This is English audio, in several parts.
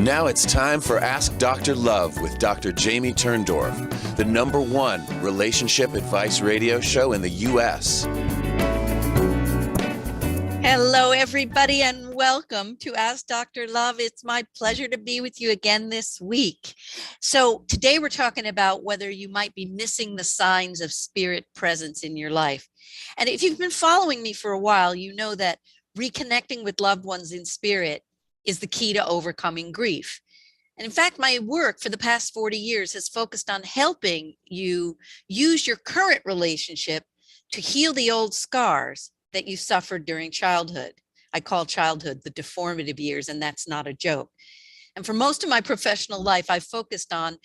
Now it's time for Ask Dr. Love with Dr. Jamie Turndorf, the #1 relationship advice radio show in the U.S. Hello, everybody, and welcome to Ask Dr. Love. It's my pleasure to be with you again this week. So today we're talking about whether you might be missing the signs of spirit presence in your life. And if you've been following me for a while, you know that reconnecting with loved ones in spirit is the key to overcoming grief. And in fact, my work for the past 40 years has focused on helping you use your current relationship to heal the old scars that you suffered during childhood. I call childhood the deformative years, and that's not a joke. And for most of my professional life, I focused on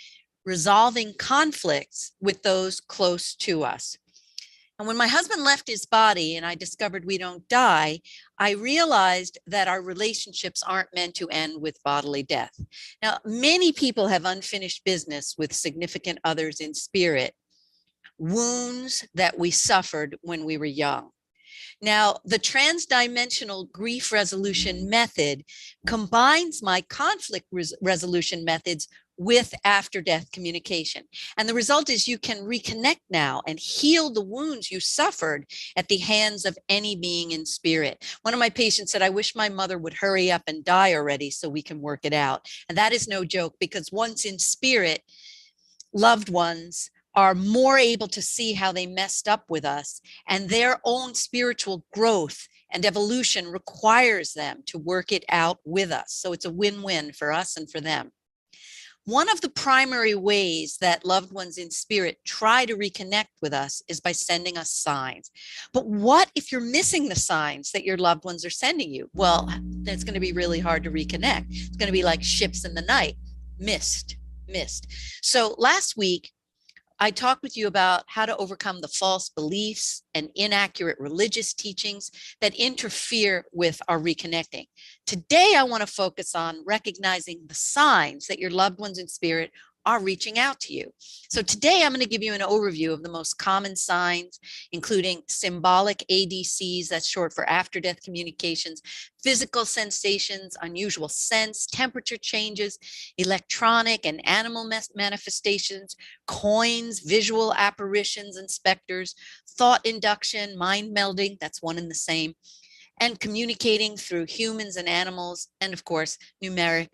resolving conflicts with those close to us. And when my husband left his body and I discovered we don't die, I realized that our relationships aren't meant to end with bodily death. Now, many people have unfinished business with significant others in spirit, wounds that we suffered when we were young. Now, the transdimensional grief resolution method combines my conflict resolution methods with after-death communication. And the result is you can reconnect now and heal the wounds you suffered at the hands of any being in spirit. One of my patients said, I wish my mother would hurry up and die already so we can work it out. And that is no joke, because once in spirit, loved ones are more able to see how they messed up with us, and their own spiritual growth and evolution requires them to work it out with us. So it's a win-win for us and for them. One of the primary ways that loved ones in spirit try to reconnect with us is by sending us signs. But what if you're missing the signs that your loved ones are sending you? Well, that's going to be really hard to reconnect. It's going to be like ships in the night, missed. So last week, I talked with you about how to overcome the false beliefs and inaccurate religious teachings that interfere with our reconnecting. Today, I want to focus on recognizing the signs that your loved ones in spirit are reaching out to you. So today, I'm going to give you an overview of the most common signs, including symbolic ADCs, that's short for after-death communications, physical sensations, unusual sense, temperature changes, electronic and animal manifestations, coins, visual apparitions and specters, thought induction, mind melding, that's one and the same, and communicating through humans and animals, and of course, numeric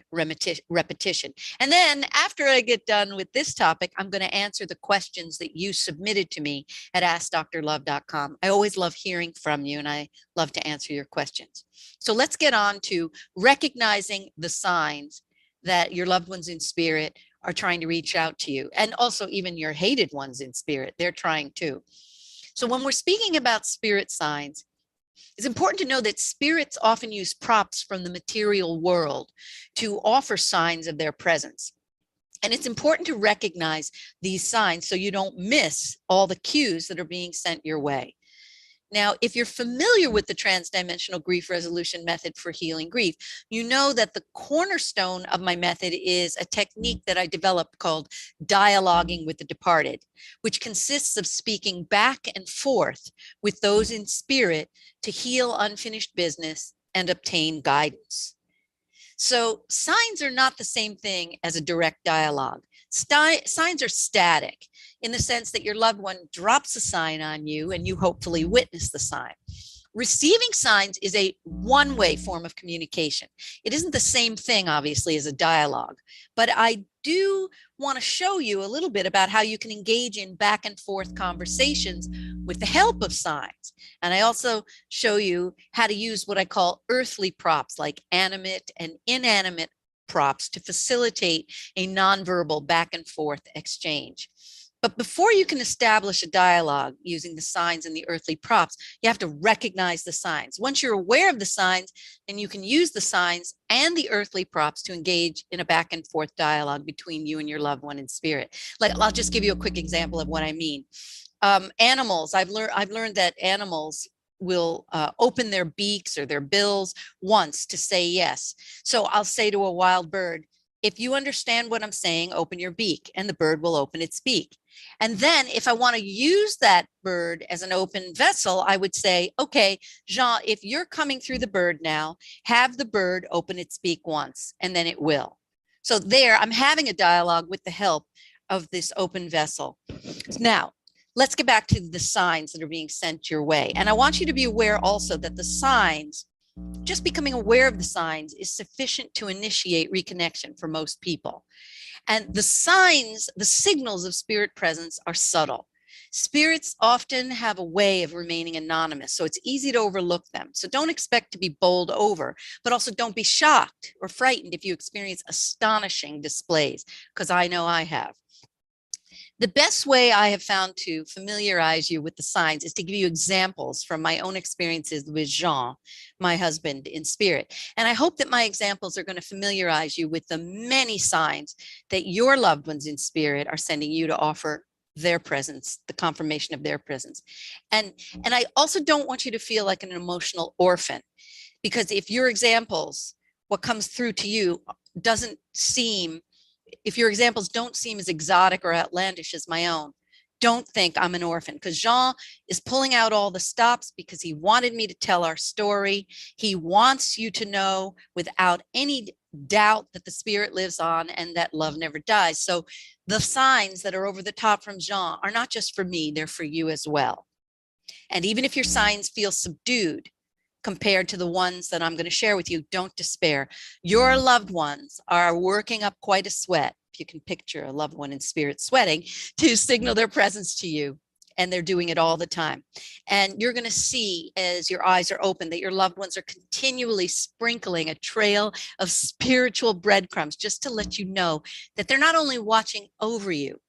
repetition. And then after I get done with this topic, I'm going to answer the questions that you submitted to me at AskDrLove.com. I always love hearing from you, and I love to answer your questions. So let's get on to recognizing the signs that your loved ones in spirit are trying to reach out to you, and also even your hated ones in spirit, they're trying too. So when we're speaking about spirit signs, it's important to know that spirits often use props from the material world to offer signs of their presence. And it's important to recognize these signs so you don't miss all the cues that are being sent your way. Now, if you're familiar with the transdimensional grief resolution method for healing grief, you know that the cornerstone of my method is a technique that I developed called dialoguing with the departed, which consists of speaking back and forth with those in spirit to heal unfinished business and obtain guidance. So signs are not the same thing as a direct dialogue. Signs are static in the sense that your loved one drops a sign on you and you hopefully witness the sign. Receiving signs is a one-way form of communication. It isn't the same thing, obviously, as a dialogue, but I do want to show you a little bit about how you can engage in back and forth conversations with the help of signs. And I also show you how to use what I call earthly props, like animate and inanimate props, to facilitate a nonverbal back and forth exchange. But before you can establish a dialogue using the signs and the earthly props, you have to recognize the signs. Once you're aware of the signs, then you can use the signs and the earthly props to engage in a back and forth dialogue between you and your loved one in spirit. Like, I'll just give you a quick example of what I mean. Animals, I've learned that animals will open their beaks or their bills once to say yes. So I'll say to a wild bird, if you understand what I'm saying, open your beak, and the bird will open its beak. And then if I want to use that bird as an open vessel, I would say, okay, Jean, if you're coming through the bird now, have the bird open its beak once, and then it will. So there, I'm having a dialogue with the help of this open vessel. Now, let's get back to the signs that are being sent your way. And I want you to be aware also that the signs, just becoming aware of the signs is sufficient to initiate reconnection for most people. And the signs, the signals of spirit presence are subtle. Spirits often have a way of remaining anonymous, so it's easy to overlook them. So don't expect to be bowled over, but also don't be shocked or frightened if you experience astonishing displays, because I know I have. The best way I have found to familiarize you with the signs is to give you examples from my own experiences with Jean, my husband in spirit. And I hope that my examples are going to familiarize you with the many signs that your loved ones in spirit are sending you to offer their presence, the confirmation of their presence. And I also don't want you to feel like an emotional orphan, because if your examples, what comes through to you doesn't seem, if your examples don't seem as exotic or outlandish as my own, don't think I'm an orphan, because Jean is pulling out all the stops because he wanted me to tell our story. He wants you to know without any doubt that the spirit lives on and that love never dies. So the signs that are over the top from Jean are not just for me, they're for you as well. And even if your signs feel subdued compared to the ones that I'm going to share with you, don't despair. Your loved ones are working up quite a sweat, if you can picture a loved one in spirit sweating, to signal their presence to you. And they're doing it all the time. And you're going to see, as your eyes are open, that your loved ones are continually sprinkling a trail of spiritual breadcrumbs, just to let you know that they're not only watching over you,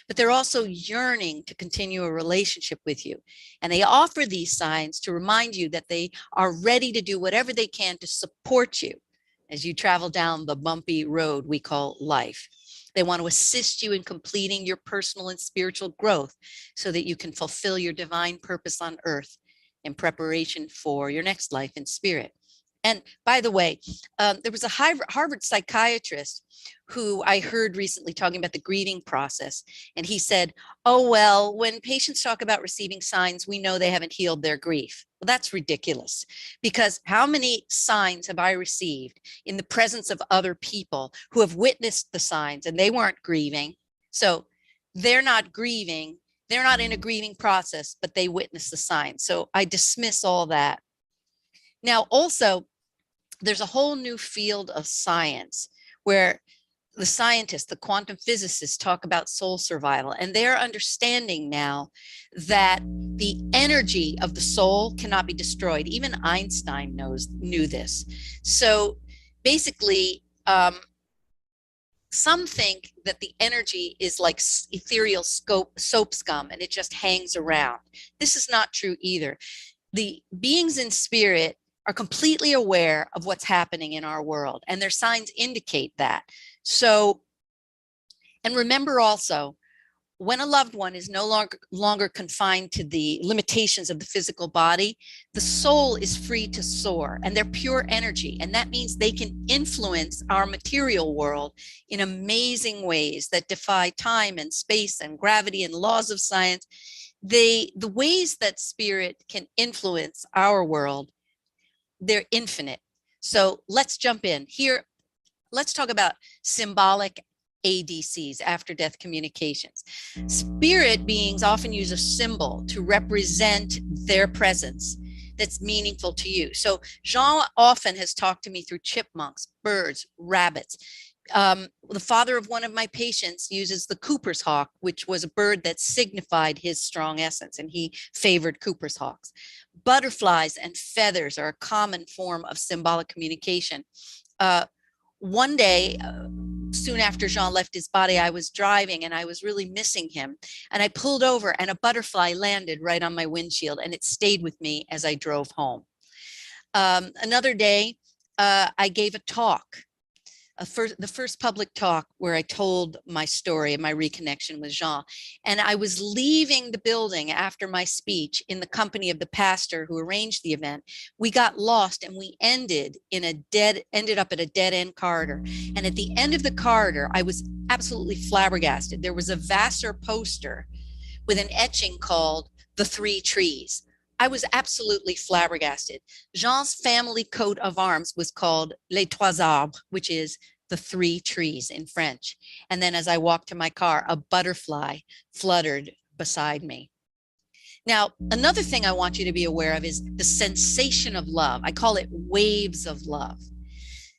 but they're also yearning to continue a relationship with you. And they offer these signs to remind you that they are ready to do whatever they can to support you as you travel down the bumpy road we call life. They want to assist you in completing your personal and spiritual growth so that you can fulfill your divine purpose on earth in preparation for your next life in spirit. And by the way, there was a Harvard psychiatrist who I heard recently talking about the grieving process. And he said, oh, well, when patients talk about receiving signs, we know they haven't healed their grief. Well, that's ridiculous, because how many signs have I received in the presence of other people who have witnessed the signs and they weren't grieving? So they're not grieving. They're not in a grieving process, but they witness the signs. So I dismiss all that. Now, also, there's a whole new field of science where the scientists, the quantum physicists, talk about soul survival, and they're understanding now that the energy of the soul cannot be destroyed. Even Einstein knew this. So basically, some think that the energy is like ethereal soap scum and it just hangs around. This is not true either. The beings in spirit are completely aware of what's happening in our world, and their signs indicate that. So, and remember also, when a loved one is no longer confined to the limitations of the physical body, the soul is free to soar, and they're pure energy. And that means they can influence our material world in amazing ways that defy time and space and gravity and laws of science. The ways that spirit can influence our world, they're infinite. So let's jump in here. Let's talk about symbolic ADCs, after-death communications. Spirit beings often use a symbol to represent their presence that's meaningful to you. So Jean often has talked to me through chipmunks, birds, rabbits. The father of one of my patients uses the Cooper's hawk, which was a bird that signified his strong essence, and he favored Cooper's hawks. Butterflies and feathers are a common form of symbolic communication. One day, soon after Jean left his body, I was driving and I was really missing him. And I pulled over and a butterfly landed right on my windshield, and it stayed with me as I drove home. Another day, I gave a talk. The first public talk where I told my story and my reconnection with Jean. And I was leaving the building after my speech in the company of the pastor who arranged the event. We got lost and we ended up at a dead end corridor. And at the end of the corridor, I was absolutely flabbergasted. There was a Vassar poster with an etching called "The Three Trees." I was absolutely flabbergasted. Jean's family coat of arms was called Les Trois Arbres, which is the three trees in French. And then as I walked to my car, a butterfly fluttered beside me. Now, another thing I want you to be aware of is the sensation of love. I call it waves of love.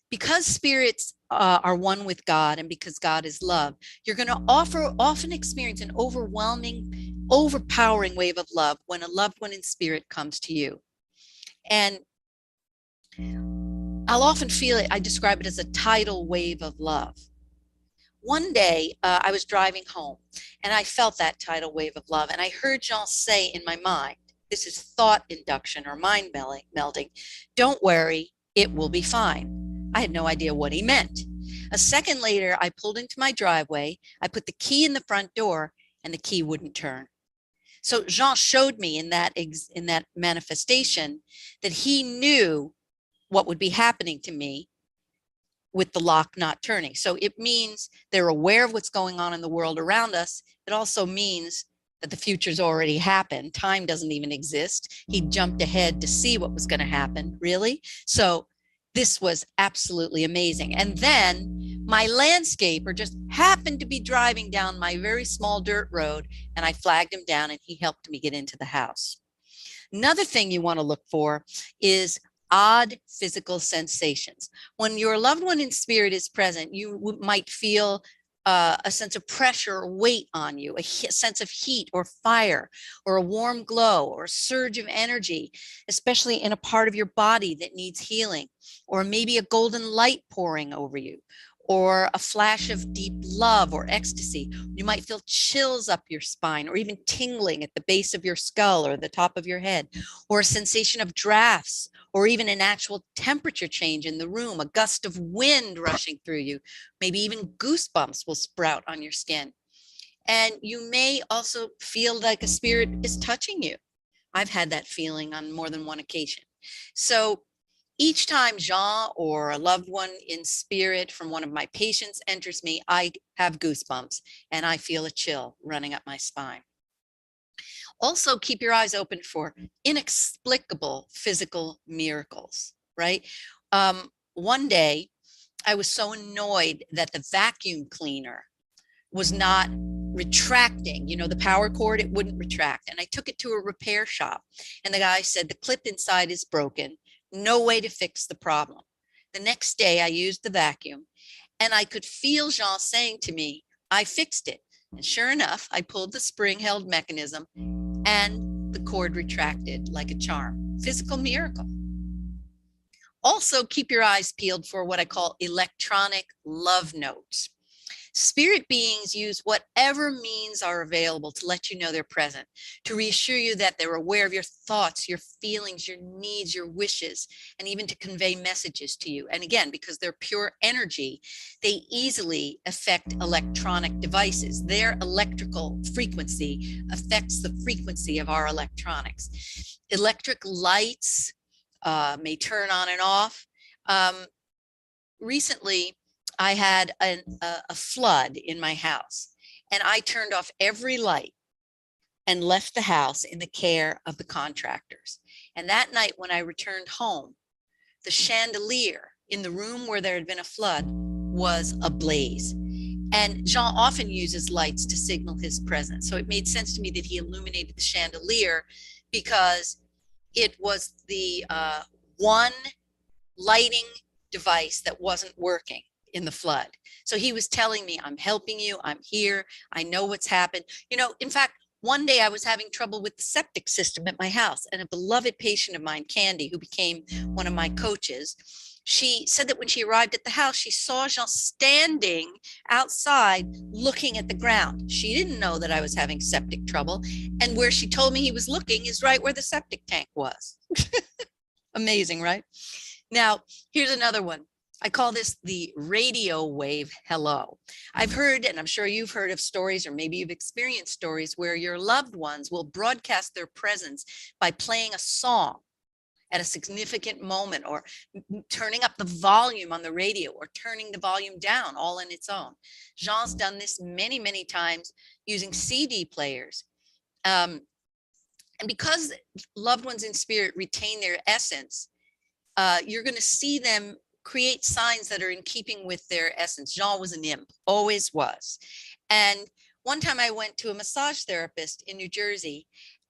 Because spirits are one with God and because God is love, you're going to often experience an overwhelming, overpowering wave of love when a loved one in spirit comes to you. And I'll often feel it, I describe it as a tidal wave of love. One day I was driving home and I felt that tidal wave of love. And I heard Jean say in my mind, this is thought induction or mind melding, don't worry, it will be fine. I had no idea what he meant. A second later, I pulled into my driveway. I put the key in the front door and the key wouldn't turn. So Jean showed me in that manifestation that he knew what would be happening to me with the lock not turning. So it means they're aware of what's going on in the world around us. It also means that the future's already happened. Time doesn't even exist. He jumped ahead to see what was going to happen, really. So this was absolutely amazing. And then my landscaper just happened to be driving down my very small dirt road, and I flagged him down and he helped me get into the house. Another thing you want to look for is odd physical sensations. When your loved one in spirit is present, you might feel a sense of pressure or weight on you, a sense of heat or fire, or a warm glow or a surge of energy, especially in a part of your body that needs healing, or maybe a golden light pouring over you, or a flash of deep love or ecstasy. You might feel chills up your spine, or even tingling at the base of your skull or the top of your head, or a sensation of drafts, or even an actual temperature change in the room, a gust of wind rushing through you. Maybe even goosebumps will sprout on your skin. And you may also feel like a spirit is touching you. I've had that feeling on more than one occasion. So each time Jean or a loved one in spirit from one of my patients enters me, I have goosebumps and I feel a chill running up my spine. Also, keep your eyes open for inexplicable physical miracles, right? One day, I was so annoyed that the vacuum cleaner was not retracting, the power cord, it wouldn't retract. And I took it to a repair shop and the guy said, the clip inside is broken. No way to fix the problem. The next day I used the vacuum and I could feel Jean saying to me, I fixed it. And sure enough, I pulled the spring held mechanism and the cord retracted like a charm. Physical miracle. Also, keep your eyes peeled for what I call electronic love notes. Spirit beings use whatever means are available to let you know they're present, to reassure you that they're aware of your thoughts, your feelings, your needs, your wishes, and even to convey messages to you. And again, because they're pure energy, they easily affect electronic devices. Their electrical frequency affects the frequency of our electronics. Electric lights may turn on and off. Recently, I had a flood in my house and I turned off every light and left the house in the care of the contractors. And that night when I returned home, the chandelier in the room where there had been a flood was ablaze. And Jean often uses lights to signal his presence. So it made sense to me that he illuminated the chandelier because it was the one lighting device that wasn't working in the flood. So he was telling me, I'm helping you, I'm here, I know what's happened. In fact, one day I was having trouble with the septic system at my house, and a beloved patient of mine, Candy, who became one of my coaches, she said that when she arrived at the house, she saw Jean standing outside looking at the ground. She didn't know that I was having septic trouble, and where she told me he was looking is right where the septic tank was. Amazing, right? Now, here's another one. I call this the radio wave hello. I've heard, and I'm sure you've heard of stories, or maybe you've experienced stories where your loved ones will broadcast their presence by playing a song at a significant moment, or turning up the volume on the radio, or turning the volume down all on its own. Jean's done this many, many times using CD players. And because loved ones in spirit retain their essence, you're going to see them create signs that are in keeping with their essence. Jean was an imp, always was. And one time I went to a massage therapist in New Jersey,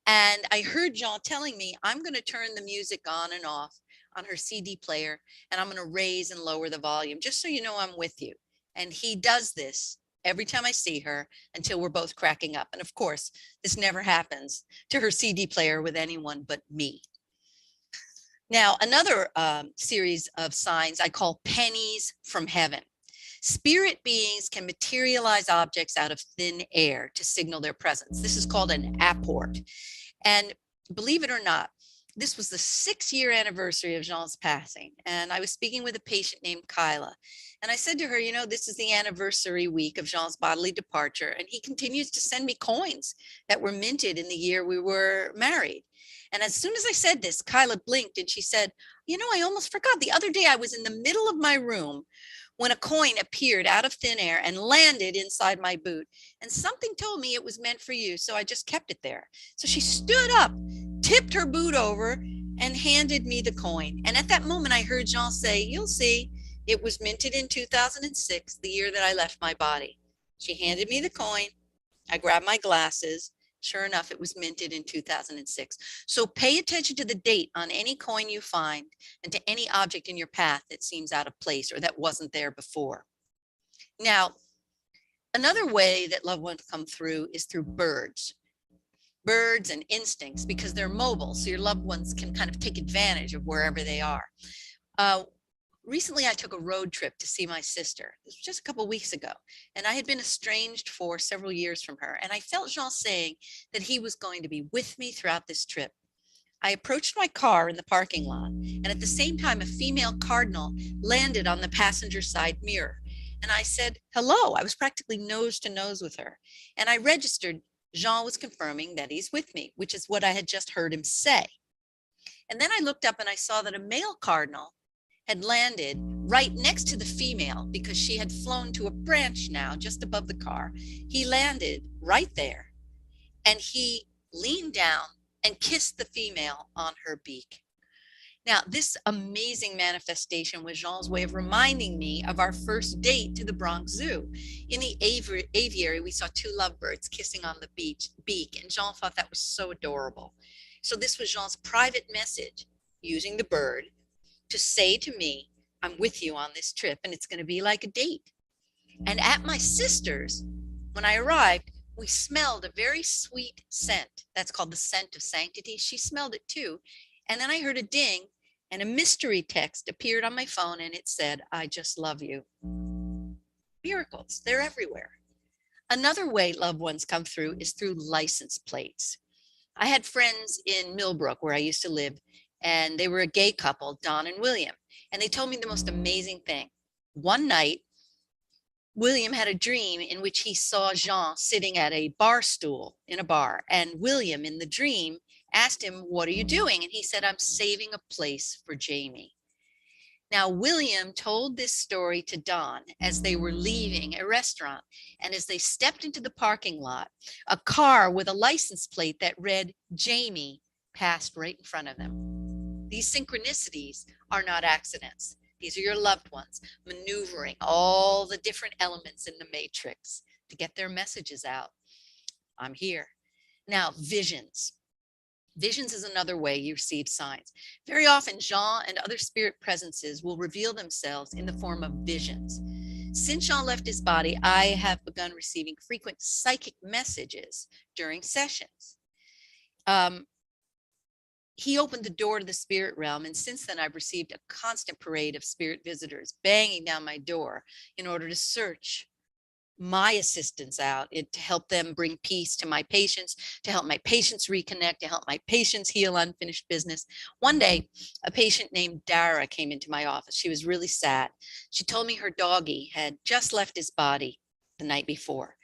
and I heard Jean telling me, I'm going to turn the music on and off on her CD player, and I'm going to raise and lower the volume, just so you know I'm with you. And he does this every time I see her until we're both cracking up. And of course, this never happens to her CD player with anyone but me. Now, another series of signs I call pennies from heaven. Spirit beings can materialize objects out of thin air to signal their presence. This is called an apport. And believe it or not, this was the 6-year anniversary of Jean's passing. And I was speaking with a patient named Kyla. And I said to her, you know, this is the anniversary week of Jean's bodily departure. And he continues to send me coins that were minted in the year we were married. And as soon as I said this, Kyla blinked and she said, you know, I almost forgot. The other day I was in the middle of my room when a coin appeared out of thin air and landed inside my boot. And something told me it was meant for you. So I just kept it there. So she stood up, tipped her boot over, and handed me the coin. And at that moment, I heard Jean say, you'll see, it was minted in 2006, the year that I left my body. She handed me the coin. I grabbed my glasses. Sure enough, it was minted in 2006. So pay attention to the date on any coin you find and to any object in your path that seems out of place or that wasn't there before. Now, another way that loved ones come through is through birds and instincts, because they're mobile. So your loved ones can kind of take advantage of wherever they are. Recently, I took a road trip to see my sister. This was just a couple of weeks ago, and I had been estranged for several years from her. And I felt Jean saying that he was going to be with me throughout this trip. I approached my car in the parking lot, and at the same time, a female cardinal landed on the passenger side mirror. And I said, hello. I was practically nose to nose with her. And I registered Jean was confirming that he's with me, which is what I had just heard him say. And then I looked up and I saw that a male cardinal had landed right next to the female because she had flown to a branch now just above the car. He landed right there and he leaned down and kissed the female on her beak. Now, this amazing manifestation was Jean's way of reminding me of our first date to the Bronx Zoo. In the aviary, we saw 2 lovebirds kissing on the beak, and Jean thought that was so adorable. So this was Jean's private message, using the bird to say to me, I'm with you on this trip, and it's going to be like a date. And at my sister's, when I arrived, we smelled a very sweet scent. That's called the scent of sanctity. She smelled it too. And then I heard a ding, and a mystery text appeared on my phone, and it said, I just love you. Miracles, they're everywhere. Another way loved ones come through is through license plates. I had friends in Millbrook, where I used to live, and they were a gay couple, Don and William. And they told me the most amazing thing. One night, William had a dream in which he saw Jean sitting at a bar stool in a bar. And William, in the dream, asked him, what are you doing? And he said, I'm saving a place for Jamie. Now, William told this story to Don as they were leaving a restaurant. And as they stepped into the parking lot, a car with a license plate that read Jamie passed right in front of them. These synchronicities are not accidents. These are your loved ones maneuvering all the different elements in the matrix to get their messages out. I'm here. Now, visions. Visions is another way you receive signs. Very often, Jean and other spirit presences will reveal themselves in the form of visions. Since Jean left his body, I have begun receiving frequent psychic messages during sessions. He opened the door to the spirit realm, and since then I've received a constant parade of spirit visitors banging down my door in order to search my assistants out, to help them bring peace to my patients, to help my patients reconnect, to help my patients heal unfinished business. One day, a patient named Dara came into my office. She was really sad. She told me her doggie had just left his body the night before.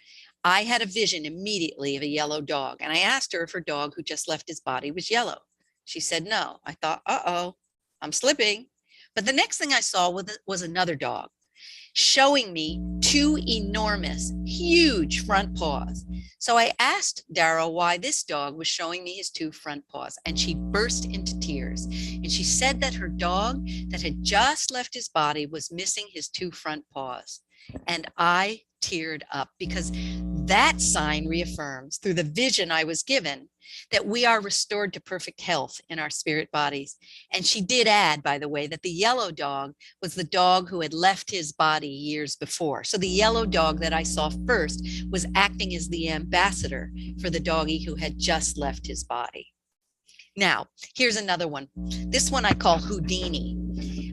I had a vision immediately of a yellow dog, and I asked her if her dog who just left his body was yellow. She said no. I thought, uh-oh, I'm slipping. But the next thing I saw was another dog, showing me 2 enormous, huge front paws. So I asked Dara why this dog was showing me his 2 front paws, and she burst into tears. And she said that her dog that had just left his body was missing his 2 front paws. And I teared up because that sign reaffirms through the vision I was given that we are restored to perfect health in our spirit bodies. And she did add, by the way, that the yellow dog was the dog who had left his body years before. So the yellow dog that I saw first was acting as the ambassador for the doggie who had just left his body. Now, here's another one. This one I call Houdini.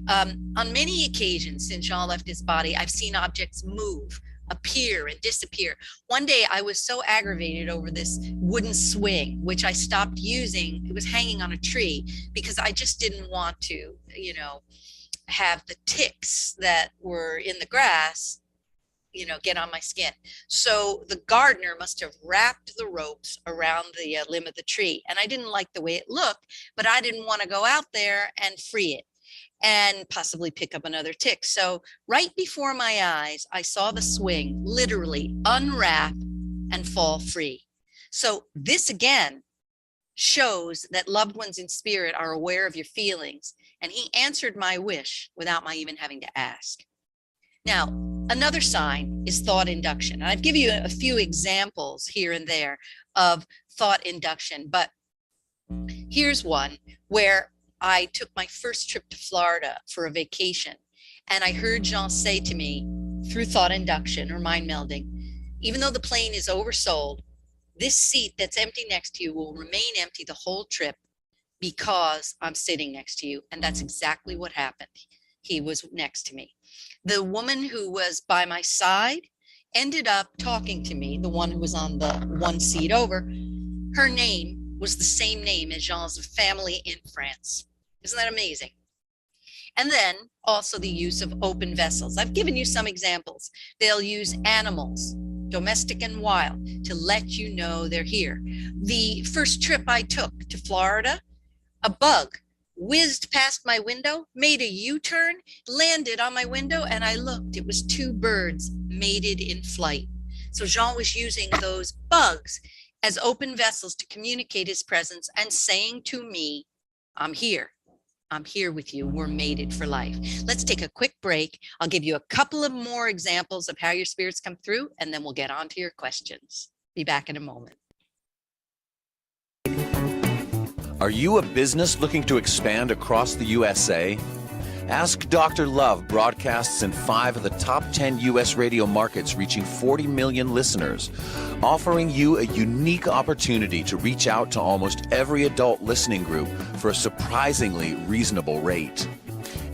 On many occasions since Jean left his body, I've seen objects move, appear, and disappear. One day I was so aggravated over this wooden swing, which I stopped using. It was hanging on a tree because I just didn't want to, have the ticks that were in the grass, get on my skin. So the gardener must have wrapped the ropes around the limb of the tree. And I didn't like the way it looked, but I didn't want to go out there and free it and possibly pick up another tick. So right before my eyes, I saw the swing literally unwrap and fall free. So this again shows that loved ones in spirit are aware of your feelings, and he answered my wish without my even having to ask. Now, another sign is thought induction. And I've given you a few examples here and there of thought induction, but here's one where I took my first trip to Florida for a vacation, and I heard Jean say to me through thought induction or mind melding, even though the plane is oversold, this seat that's empty next to you will remain empty the whole trip because I'm sitting next to you. And that's exactly what happened. He was next to me. The woman who was by my side ended up talking to me, the one who was on the one seat over. Her name was the same name as Jean's family in France. Isn't that amazing? And then also the use of open vessels. I've given you some examples. They'll use animals, domestic and wild, to let you know they're here. The first trip I took to Florida, a bug whizzed past my window, made a U-turn, landed on my window, and I looked. It was 2 birds mated in flight. So Jean was using those bugs as open vessels to communicate his presence and saying to me, I'm here. I'm here with you. We're mated for life. Let's take a quick break. I'll give you a couple of more examples of how your spirits come through, and then we'll get on to your questions. Be back in a moment. Are you a business looking to expand across the USA? Ask Dr. Love broadcasts in 5 of the top 10 U.S. radio markets, reaching 40 million listeners, offering you a unique opportunity to reach out to almost every adult listening group for a surprisingly reasonable rate.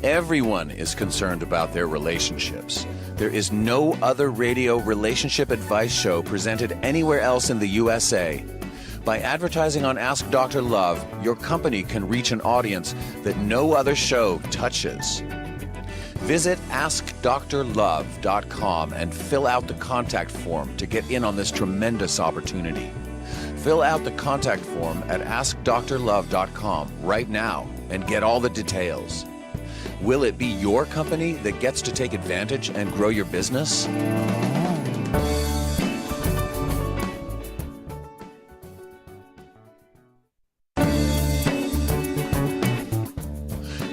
Everyone is concerned about their relationships. There is no other radio relationship advice show presented anywhere else in the USA. By advertising on Ask Dr. Love, your company can reach an audience that no other show touches. Visit AskDrLove.com and fill out the contact form to get in on this tremendous opportunity. Fill out the contact form at AskDrLove.com right now and get all the details. Will it be your company that gets to take advantage and grow your business?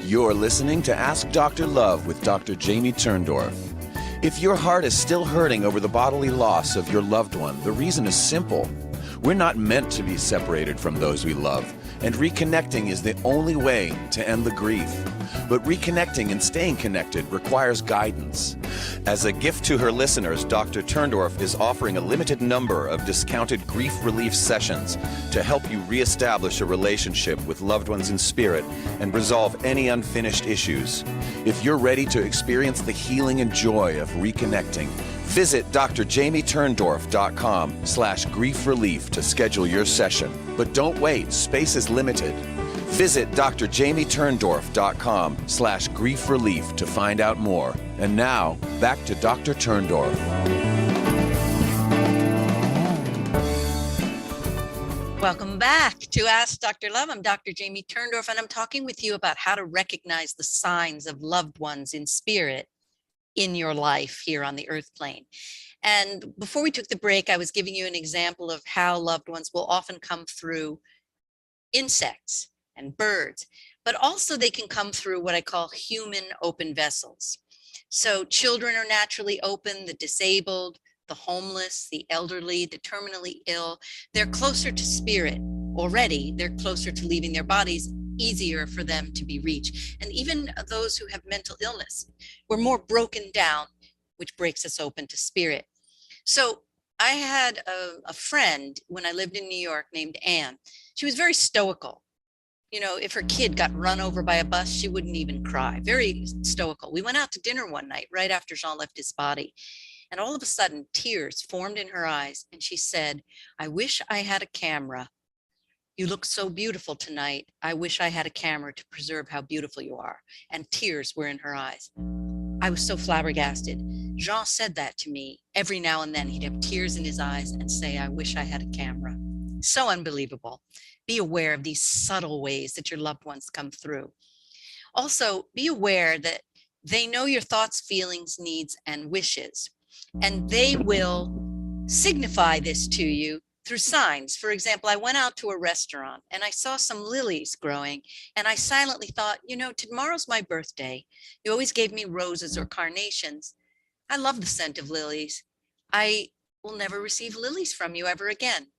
You're listening to Ask Dr. Love with Dr. Jamie Turndorf. If your heart is still hurting over the bodily loss of your loved one, the reason is simple. We're not meant to be separated from those we love, and reconnecting is the only way to end the grief. But reconnecting and staying connected requires guidance. As a gift to her listeners, Dr. Turndorf is offering a limited number of discounted grief relief sessions to help you reestablish a relationship with loved ones in spirit and resolve any unfinished issues. If you're ready to experience the healing and joy of reconnecting, visit drjamieturndorf.com/grief relief to schedule your session. But don't wait, space is limited. Visit drjamieturndorf.com/grief relief to find out more. And now, back to Dr. Turndorf. Welcome back to Ask Dr. Love. I'm Dr. Jamie Turndorf, and I'm talking with you about how to recognize the signs of loved ones in spirit in your life here on the earth plane. And before we took the break, I was giving you an example of how loved ones will often come through insects and birds. but also they can come through what I call human open vessels. So children are naturally open, the disabled, the homeless, the elderly, the terminally ill. They're closer to spirit already. They're closer to leaving their bodies, easier for them to be reached. And even those who have mental illness, we're more broken down, which breaks us open to spirit. So I had a friend when I lived in New York named Anne. She was very stoical. You know, if her kid got run over by a bus, she wouldn't even cry. Very stoical. We went out to dinner one night right after Jean left his body. And all of a sudden, tears formed in her eyes. And she said, "I wish I had a camera. You look so beautiful tonight. I wish I had a camera to preserve how beautiful you are." And tears were in her eyes. I was so flabbergasted. Jean said that to me every now and then. He'd have tears in his eyes and say, "I wish I had a camera." So unbelievable. Be aware of these subtle ways that your loved ones come through. Also, be aware that they know your thoughts, feelings, needs, and wishes, and they will signify this to you through signs. For example, I went out to a restaurant and I saw some lilies growing, and I silently thought, you know, tomorrow's my birthday. You always gave me roses or carnations. I love the scent of lilies. I will never receive lilies from you ever again.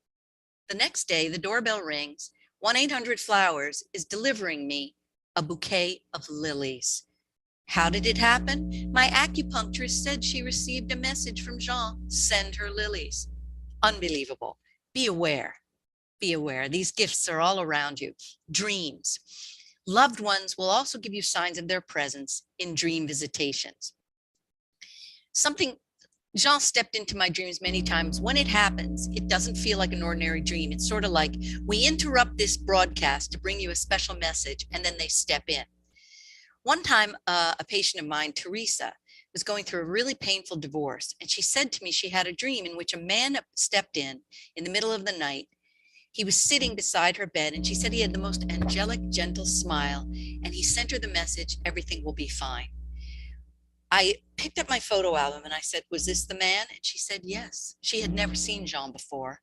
The next day, the doorbell rings. 1-800-Flowers is delivering me a bouquet of lilies. How did it happen? My acupuncturist said she received a message from Jean, send her lilies. Unbelievable. Be aware. Be aware. These gifts are all around you. Dreams. Loved ones will also give you signs of their presence in dream visitations. Jean stepped into my dreams many times. When it happens, it doesn't feel like an ordinary dream. It's sort of like we interrupt this broadcast to bring you a special message, and then they step in. One time, a patient of mine, Teresa, was going through a really painful divorce, and she said to me she had a dream in which a man stepped in the middle of the night. He was sitting beside her bed, and she said he had the most angelic, gentle smile, and he sent her the message, everything will be fine. I picked up my photo album and I said, was this the man? And she said, yes. She had never seen Jean before.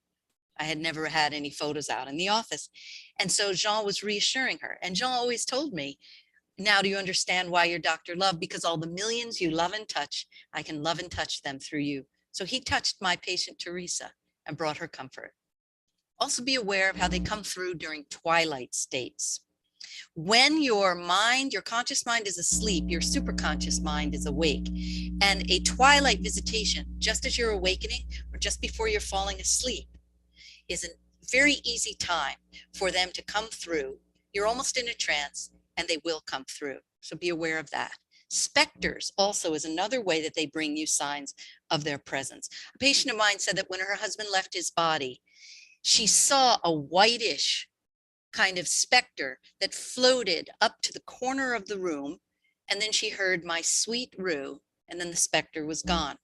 I had never had any photos out in the office. And so Jean was reassuring her. And Jean always told me, now do you understand why you're Dr. Love? Because all the millions you love and touch, I can love and touch them through you. So he touched my patient, Teresa, and brought her comfort. Also be aware of how they come through during twilight states. When your mind, your conscious mind is asleep, your superconscious mind is awake. And a twilight visitation, just as you're awakening or just before you're falling asleep, is a very easy time for them to come through. You're almost in a trance and they will come through. So be aware of that. Specters also is another way that they bring you signs of their presence. A patient of mine said that when her husband left his body, she saw a whitish kind of specter that floated up to the corner of the room, and then she heard my sweet Rue, and then the specter was gone.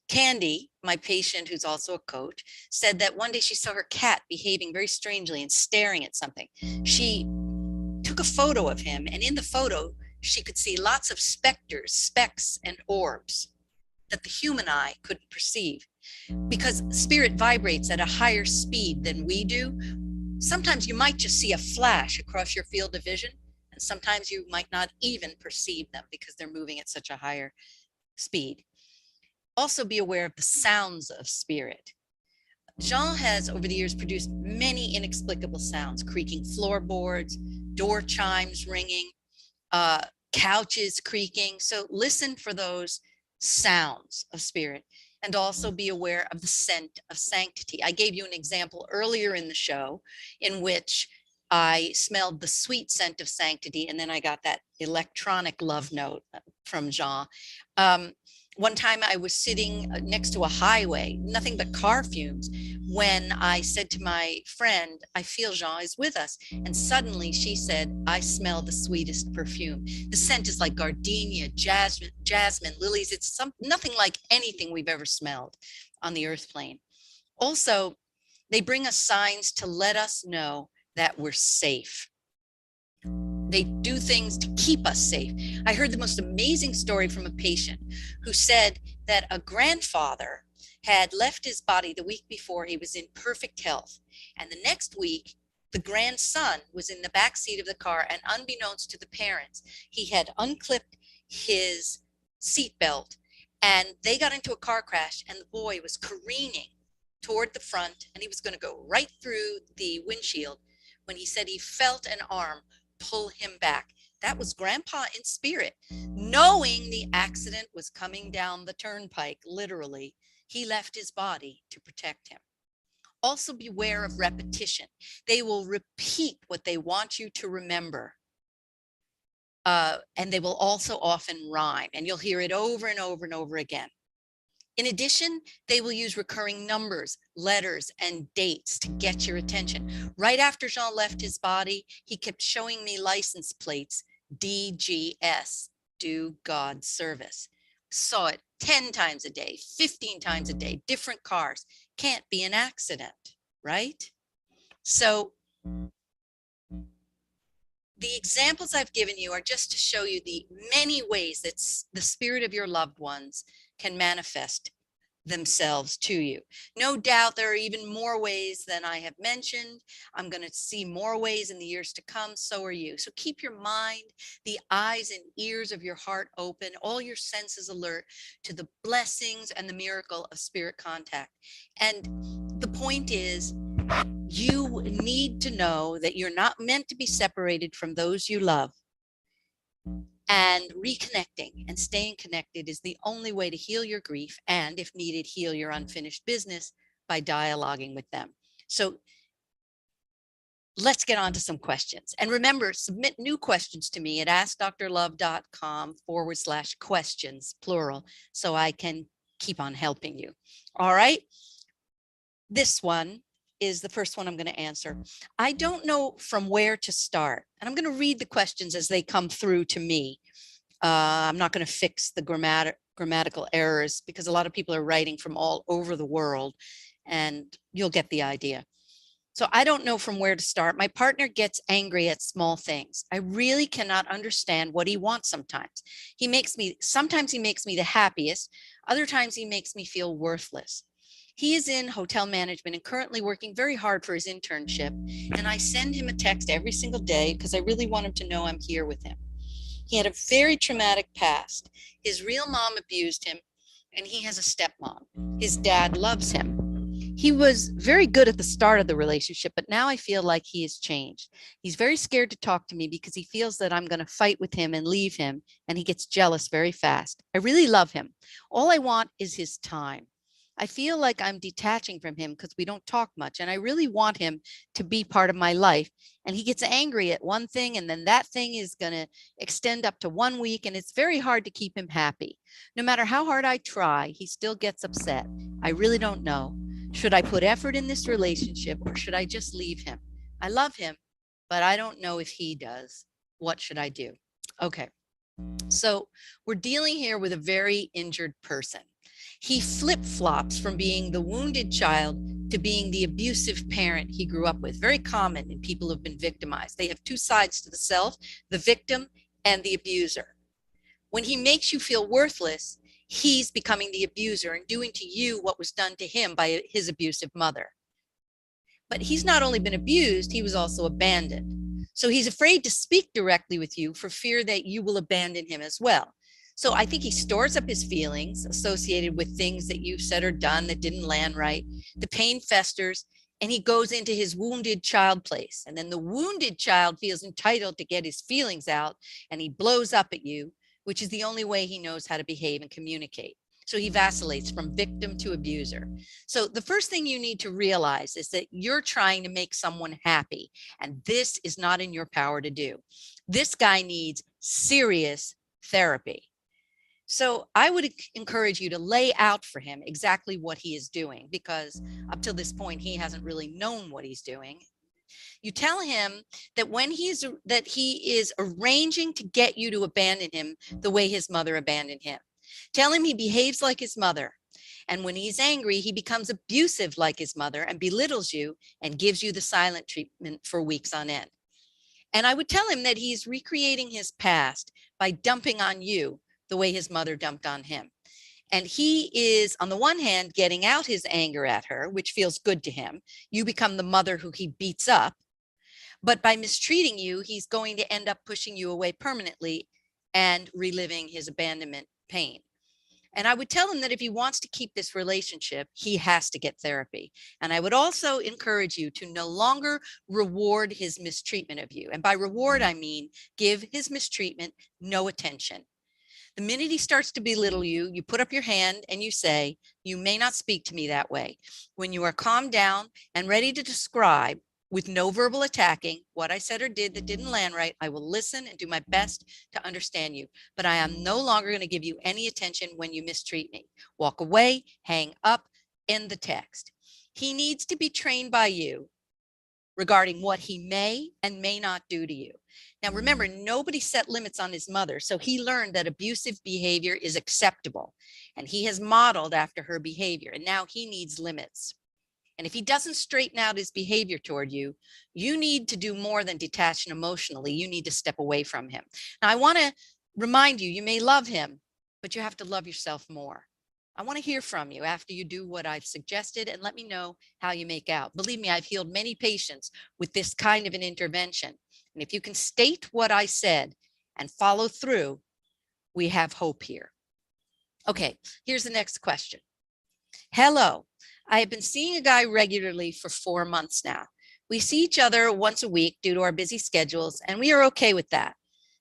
Candy, my patient who's also a coach, said that one day she saw her cat behaving very strangely and staring at something. She took a photo of him, and in the photo she could see lots of specters, specks, and orbs that the human eye couldn't perceive. Because spirit vibrates at a higher speed than we do, sometimes you might just see a flash across your field of vision, and sometimes you might not even perceive them because they're moving at such a higher speed. Also be aware of the sounds of spirit. Jean has over the years produced many inexplicable sounds, creaking floorboards, door chimes ringing, couches creaking. So listen for those sounds of spirit. And also be aware of the scent of sanctity. I gave you an example earlier in the show in which I smelled the sweet scent of sanctity, and then I got that electronic love note from Jean. One time I was sitting next to a highway, nothing but car fumes, when I said to my friend, I feel Jean is with us. And suddenly she said, I smell the sweetest perfume. The scent is like gardenia, jasmine, lilies. It's nothing like anything we've ever smelled on the earth plane. Also, they bring us signs to let us know that we're safe. They do things to keep us safe. I heard the most amazing story from a patient who said that a grandfather had left his body the week before. He was in perfect health. And the next week, The grandson was in the back seat of the car, and unbeknownst to the parents, he had unclipped his seatbelt, and they got into a car crash, and the boy was careening toward the front, and he was going to go right through the windshield when he said he felt an arm pull him back. That was Grandpa in spirit, knowing the accident was coming down the turnpike. Literally, he left his body to protect him. Also beware of repetition. They will repeat what they want you to remember. And they will also often rhyme, and you'll hear it over and over and over again. In addition, they will use recurring numbers, letters, and dates to get your attention. Right after Jean left his body, he kept showing me license plates, DGS, Do God Service. Saw it 10 times a day, 15 times a day, different cars. Can't be an accident, right? So the examples I've given you are just to show you the many ways that the spirit of your loved ones can manifest themselves to you. No doubt there are even more ways than I have mentioned. I'm going to see more ways in the years to come. So are you. So keep your mind, the eyes and ears of your heart open, all your senses alert to the blessings and the miracle of spirit contact. And the point is, you need to know that you're not meant to be separated from those you love. And reconnecting and staying connected is the only way to heal your grief and, if needed, heal your unfinished business by dialoguing with them. So let's get on to some questions. And remember, submit new questions to me at askdrlove.com/questions, plural, so I can keep on helping you. All right. This one is the first one I'm going to answer. I don't know from where to start, and I'm going to read the questions as they come through to me. I'm not going to fix the grammatical errors because a lot of people are writing from all over the world, and you'll get the idea. So I don't know from where to start. My partner gets angry at small things. I really cannot understand what he wants sometimes. Sometimes he makes me the happiest. Other times he makes me feel worthless. He is in hotel management and currently working very hard for his internship. And I send him a text every single day because I really want him to know I'm here with him. He had a very traumatic past. His real mom abused him, and he has a stepmom. His dad loves him. He was very good at the start of the relationship, but now I feel like he has changed. He's very scared to talk to me because he feels that I'm going to fight with him and leave him, and he gets jealous very fast. I really love him. All I want is his time. I feel like I'm detaching from him because we don't talk much, and I really want him to be part of my life. And he gets angry at one thing, and then that thing is going to extend up to 1 week, and it's very hard to keep him happy. No matter how hard I try, he still gets upset. I really don't know. Should I put effort in this relationship, or should I just leave him? I love him, but I don't know if he does. What should I do? Okay. So we're dealing here with a very injured person. He flip-flops from being the wounded child to being the abusive parent he grew up with. Very common in people who've been victimized. They have two sides to the self, the victim and the abuser. When he makes you feel worthless, he's becoming the abuser and doing to you what was done to him by his abusive mother. But he's not only been abused, he was also abandoned. So he's afraid to speak directly with you for fear that you will abandon him as well. So I think he stores up his feelings associated with things that you've said or done that didn't land right. The pain festers, and he goes into his wounded child place. And then the wounded child feels entitled to get his feelings out, and he blows up at you, which is the only way he knows how to behave and communicate. So he vacillates from victim to abuser. So the first thing you need to realize is that you're trying to make someone happy, and this is not in your power to do. This guy needs serious therapy. So I would encourage you to lay out for him exactly what he is doing, because up till this point, he hasn't really known what he's doing. You tell him that he is arranging to get you to abandon him the way his mother abandoned him. Tell him he behaves like his mother. And when he's angry, he becomes abusive like his mother and belittles you and gives you the silent treatment for weeks on end. And I would tell him that he's recreating his past by dumping on you the way his mother dumped on him. And he is, on the one hand, getting out his anger at her, which feels good to him. You become the mother who he beats up. But by mistreating you, he's going to end up pushing you away permanently and reliving his abandonment pain. And I would tell him that if he wants to keep this relationship, he has to get therapy. And I would also encourage you to no longer reward his mistreatment of you. And by reward, I mean give his mistreatment no attention. The minute he starts to belittle you, you put up your hand and you say, "You may not speak to me that way." When you are calmed down and ready to describe with no verbal attacking what I said or did that didn't land right, I will listen and do my best to understand you. But I am no longer going to give you any attention when you mistreat me. Walk away, hang up, end the text. He needs to be trained by you regarding what he may and may not do to you. Now, remember, nobody set limits on his mother, so he learned that abusive behavior is acceptable, and he has modeled after her behavior, and now he needs limits. And if he doesn't straighten out his behavior toward you, you need to do more than detach emotionally. You need to step away from him. Now, I want to remind you, you may love him, but you have to love yourself more. I want to hear from you after you do what I've suggested, and let me know how you make out. Believe me, I've healed many patients with this kind of an intervention. And if you can state what I said and follow through, we have hope here. Okay, here's the next question. Hello, I have been seeing a guy regularly for 4 months now. We see each other once a week due to our busy schedules, and we are okay with that.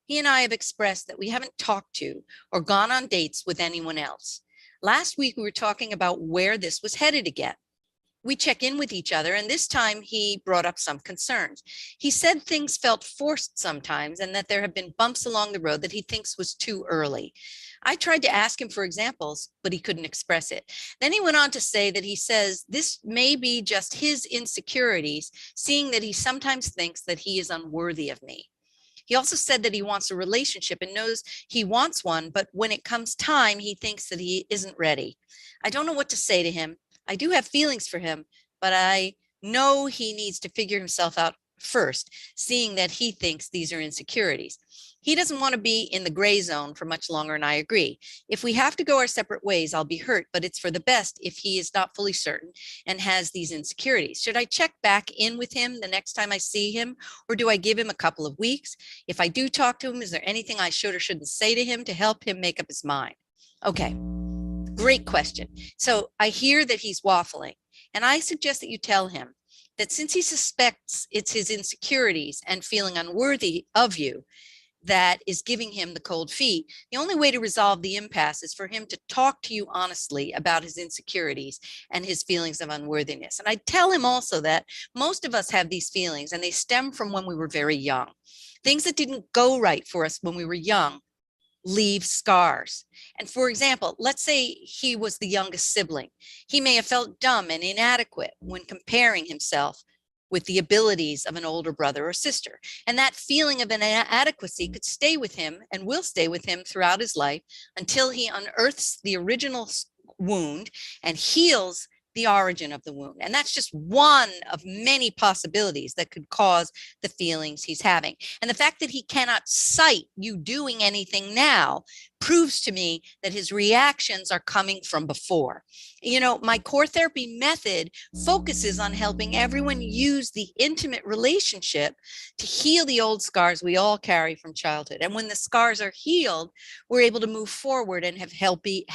He and I have expressed that we haven't talked to or gone on dates with anyone else. Last week, we were talking about where this was headed again. We check in with each other, and this time he brought up some concerns. He said things felt forced sometimes and that there have been bumps along the road that he thinks was too early. I tried to ask him for examples, but he couldn't express it. Then he went on to say that he says this may be just his insecurities, seeing that he sometimes thinks that he is unworthy of me. He also said that he wants a relationship and knows he wants one, but when it comes time, he thinks that he isn't ready. I don't know what to say to him. I do have feelings for him, but I know he needs to figure himself out first, seeing that he thinks these are insecurities. He doesn't want to be in the gray zone for much longer, and I agree. If we have to go our separate ways, I'll be hurt, but it's for the best if he is not fully certain and has these insecurities. Should I check back in with him the next time I see him, or do I give him a couple of weeks? If I do talk to him, is there anything I should or shouldn't say to him to help him make up his mind? Okay, great question. So I hear that he's waffling, and I suggest that you tell him that since he suspects it's his insecurities and feeling unworthy of you that is giving him the cold feet, the only way to resolve the impasse is for him to talk to you honestly about his insecurities and his feelings of unworthiness. And I tell him also that most of us have these feelings, and they stem from when we were very young. Things that didn't go right for us when we were young leave scars. And for example, let's say he was the youngest sibling. He may have felt dumb and inadequate when comparing himself with the abilities of an older brother or sister. And that feeling of inadequacy could stay with him and will stay with him throughout his life until he unearths the original wound and heals the origin of the wound. And that's just one of many possibilities that could cause the feelings he's having. And the fact that he cannot cite you doing anything now proves to me that his reactions are coming from before. You know, my core therapy method focuses on helping everyone use the intimate relationship to heal the old scars we all carry from childhood. And when the scars are healed, we're able to move forward and have happy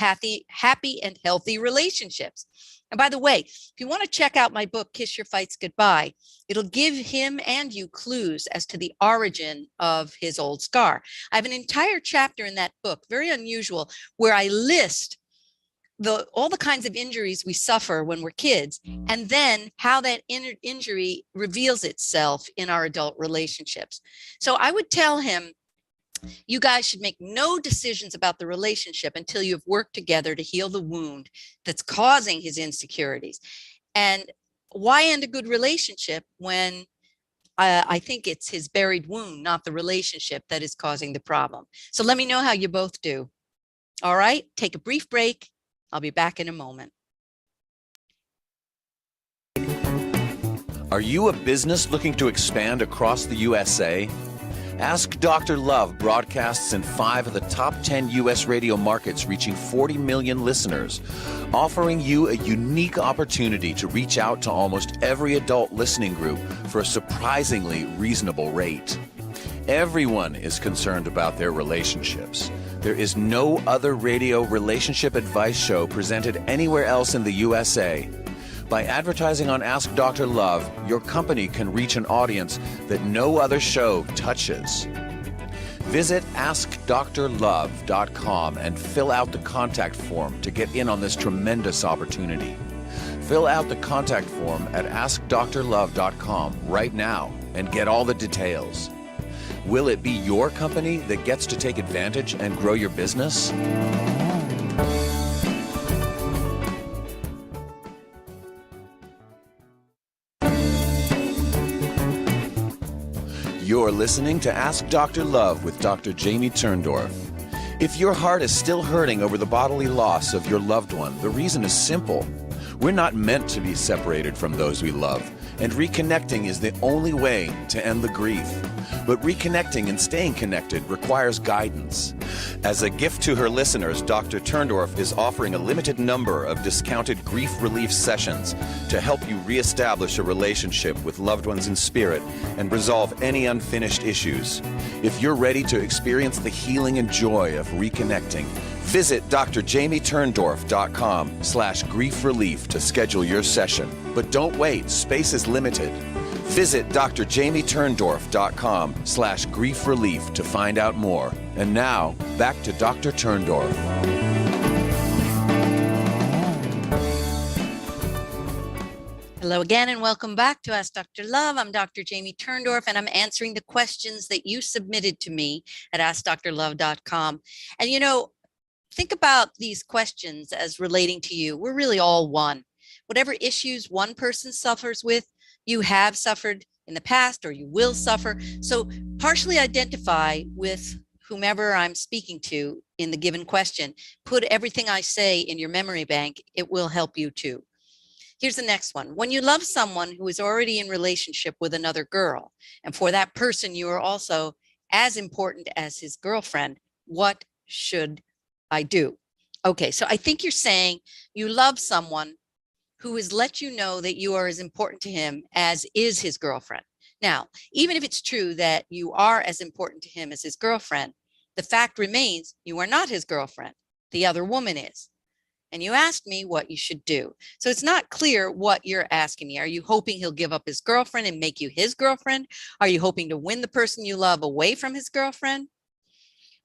and healthy relationships. And by the way, if you want to check out my book, Kiss Your Fights Goodbye, it'll give him and you clues as to the origin of his old scar. I have an entire chapter in that book, very unusual, where I list all the kinds of injuries we suffer when we're kids, and then how that injury reveals itself in our adult relationships. So I would tell him, you guys should make no decisions about the relationship until you've worked together to heal the wound that's causing his insecurities. And why end a good relationship when I think it's his buried wound, not the relationship, that is causing the problem? So let me know how you both do. All right, take a brief break. I'll be back in a moment. Are you a business looking to expand across the USA? Ask Dr. Love broadcasts in 5 of the top 10 U.S. radio markets, reaching 40 million listeners, offering you a unique opportunity to reach out to almost every adult listening group for a surprisingly reasonable rate. Everyone is concerned about their relationships. There is no other radio relationship advice show presented anywhere else in the USA. By advertising on Ask Dr. Love, your company can reach an audience that no other show touches. Visit AskDrLove.com and fill out the contact form to get in on this tremendous opportunity. Fill out the contact form at AskDrLove.com right now and get all the details. Will it be your company that gets to take advantage and grow your business? You're listening to Ask Dr. Love with Dr. Jamie Turndorf. If your heart is still hurting over the bodily loss of your loved one, the reason is simple. We're not meant to be separated from those we love, and reconnecting is the only way to end the grief. But reconnecting and staying connected requires guidance. As a gift to her listeners, Dr. Turndorf is offering a limited number of discounted grief relief sessions to help you reestablish a relationship with loved ones in spirit and resolve any unfinished issues. If you're ready to experience the healing and joy of reconnecting, visit drjamieturndorf.com/grief relief to schedule your session. But don't wait, space is limited. Visit drjamieturndorf.com/grief relief to find out more. And now, back to Dr. Turndorf. Hello again, and welcome back to Ask Dr. Love. I'm Dr. Jamie Turndorf, and I'm answering the questions that you submitted to me at AskDrLove.com. And you know, think about these questions as relating to you. We're really all one. Whatever issues one person suffers with, you have suffered in the past or you will suffer. So partially identify with whomever I'm speaking to in the given question. Put everything I say in your memory bank. It will help you too. Here's the next one. When you love someone who is already in relationship with another girl, and for that person you are also as important as his girlfriend, what should I do? Okay, so I think you're saying you love someone who has let you know that you are as important to him as is his girlfriend. Now, even if it's true that you are as important to him as his girlfriend, the fact remains you are not his girlfriend. The other woman is. And you asked me what you should do. So it's not clear what you're asking me. Are you hoping he'll give up his girlfriend and make you his girlfriend? Are you hoping to win the person you love away from his girlfriend?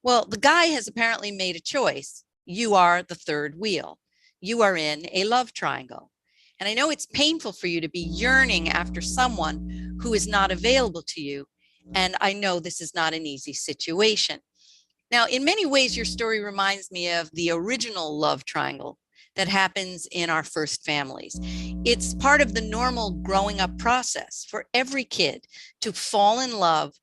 Well, the guy has apparently made a choice. You are the third wheel. You are in a love triangle. And I know it's painful for you to be yearning after someone who is not available to you. And I know this is not an easy situation. Now, in many ways, your story reminds me of the original love triangle that happens in our first families. It's part of the normal growing up process for every kid to fall in love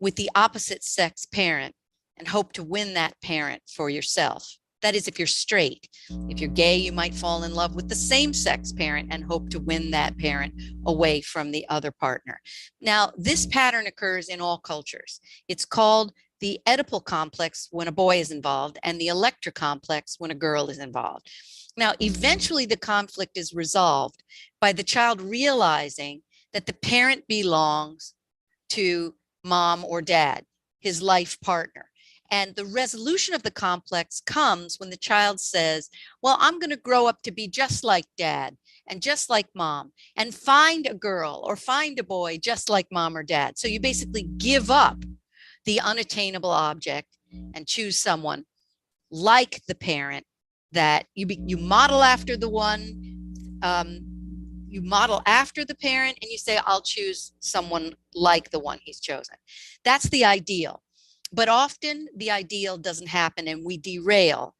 with the opposite sex parent and hope to win that parent for yourself. That is, if you're straight. If you're gay, you might fall in love with the same sex parent and hope to win that parent away from the other partner. Now, this pattern occurs in all cultures. It's called the Oedipal complex when a boy is involved and the Electra complex when a girl is involved. Now, eventually the conflict is resolved by the child realizing that the parent belongs to mom or dad, his life partner. And the resolution of the complex comes when the child says, well, I'm going to grow up to be just like dad and just like mom and find a girl or find a boy just like mom or dad. So you basically give up the unattainable object and choose someone like the parent that you model after the one, you model after the parent and you say, I'll choose someone like the one he's chosen. That's the ideal. But often the ideal doesn't happen and we derail.